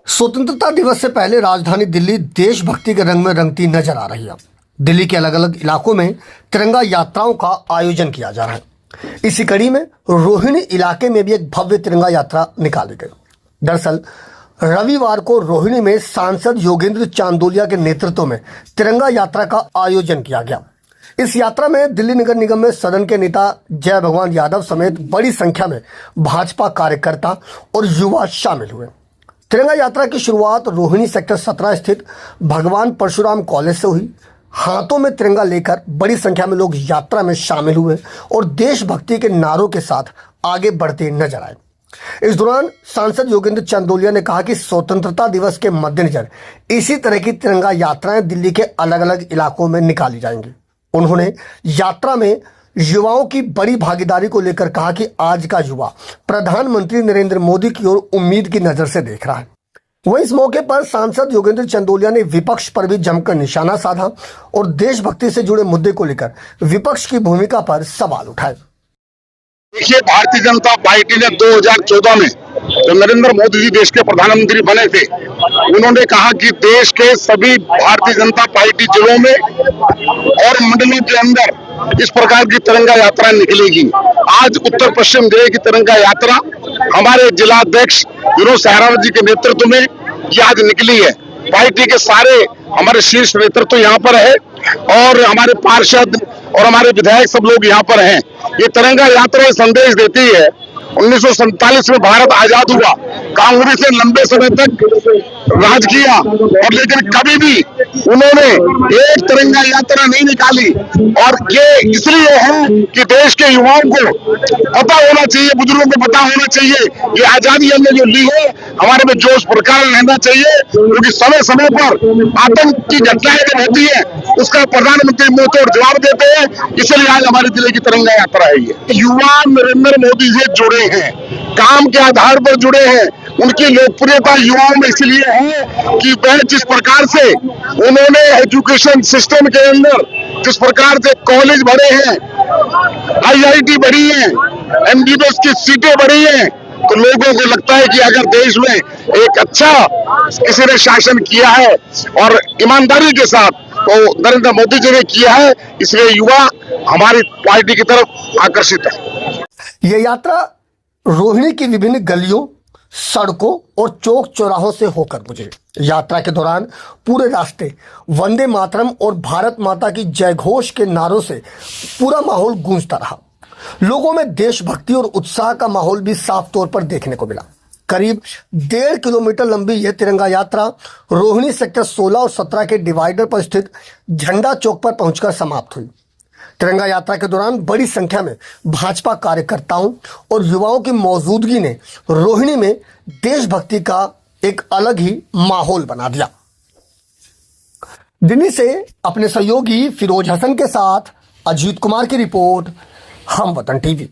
स्वतंत्रता दिवस से पहले राजधानी दिल्ली देशभक्ति के रंग में रंगती नजर आ रही है। दिल्ली के अलग अलग इलाकों में तिरंगा यात्राओं का आयोजन किया जा रहा है। इसी कड़ी में रोहिणी इलाके में भी एक भव्य तिरंगा यात्रा निकाली गई। दरअसल रविवार को रोहिणी में सांसद योगेंद्र चांदोलिया के नेतृत्व में तिरंगा यात्रा का आयोजन किया गया। इस यात्रा में दिल्ली नगर निगम में सदन के नेता जय भगवान यादव समेत बड़ी संख्या में भाजपा कार्यकर्ता और युवा शामिल हुए। तिरंगा यात्रा की शुरुआत रोहिणी सेक्टर 17 स्थित भगवान परशुराम कॉलेज से हुई। हाथों में तिरंगा लेकर बड़ी संख्या में लोग यात्रा में शामिल हुए और देशभक्ति के नारों के साथ आगे बढ़ते नजर आए। इस दौरान सांसद योगेंद्र चांदोलिया ने कहा कि स्वतंत्रता दिवस के मद्देनजर इसी तरह की तिरंगा यात्राएं दिल्ली के अलग अलग इलाकों में निकाली जाएंगी। उन्होंने यात्रा में युवाओं की बड़ी भागीदारी को लेकर कहा कि आज का युवा प्रधानमंत्री नरेंद्र मोदी की ओर उम्मीद की नजर से देख रहा है। वहीं इस मौके पर सांसद योगेंद्र चांदोलिया ने विपक्ष पर भी जमकर निशाना साधा और देशभक्ति से जुड़े मुद्दे को लेकर विपक्ष की भूमिका पर सवाल उठाए। देखिए, भारतीय जनता पार्टी ने 2014 में जब नरेंद्र मोदी जी देश के प्रधानमंत्री बने थे, उन्होंने कहा कि देश के सभी भारतीय जनता पार्टी जिलों में और मंडलों के अंदर इस प्रकार की तिरंगा यात्रा निकलेगी। आज उत्तर पश्चिम जिले की तिरंगा यात्रा हमारे जिलाध्यक्ष विनोद सहरावत जी के नेतृत्व में ये आज निकली है। पार्टी के सारे हमारे शीर्ष नेतृत्व यहाँ पर है और हमारे पार्षद और हमारे विधायक सब लोग यहाँ पर हैं। ये तिरंगा यात्रा संदेश देती है 1947 में भारत आजाद हुआ, कांग्रेस ने लंबे समय तक राज किया और लेकिन कभी भी उन्होंने एक तिरंगा यात्रा नहीं निकाली। और ये इसलिए है कि देश के युवाओं को पता होना चाहिए, बुजुर्गों को पता होना चाहिए ये आजादी हमने जो ली है, हमारे में जोश बरकरार रहना चाहिए, क्योंकि समय समय पर आतंक की घटनाएं जब होती है उसका प्रधानमंत्री मुंह तोड़ जवाब देते हैं। इसलिए आज हमारे जिले की तिरंगा यात्रा है। ये युवा नरेंद्र मोदी से जुड़े हैं, काम के आधार पर जुड़े हैं। उनकी लोकप्रियता युवाओं में इसलिए है कि वह जिस प्रकार से उन्होंने एजुकेशन सिस्टम के अंदर जिस प्रकार से कॉलेज बढ़े हैं, IIT बढ़ी है, MBBS की सीटें बढ़ी हैं, तो लोगों को लगता है कि अगर देश में एक अच्छा किसी ने शासन किया है और ईमानदारी के साथ तो नरेंद्र मोदी जी ने किया है, इसलिए युवा हमारी पार्टी की तरफ आकर्षित है। यह यात्रा रोहिणी की विभिन्न गलियों, सड़कों और चौक चौराहों से होकर गुजरी। यात्रा के दौरान पूरे रास्ते वंदे मातरम और भारत माता की जय घोष के नारों से पूरा माहौल गूंजता रहा। लोगों में देशभक्ति और उत्साह का माहौल भी साफ तौर पर देखने को मिला। करीब 1.5 किलोमीटर लंबी यह तिरंगा यात्रा रोहिणी सेक्टर 16 और 17 के डिवाइडर पर स्थित झंडा चौक पर पहुंचकर समाप्त हुई। तिरंगा यात्रा के दौरान बड़ी संख्या में भाजपा कार्यकर्ताओं और युवाओं की मौजूदगी ने रोहिणी में देशभक्ति का एक अलग ही माहौल बना दिया। दिल्ली से अपने सहयोगी फिरोज हसन के साथ अजीत कुमार की रिपोर्ट, हम वतन टीवी।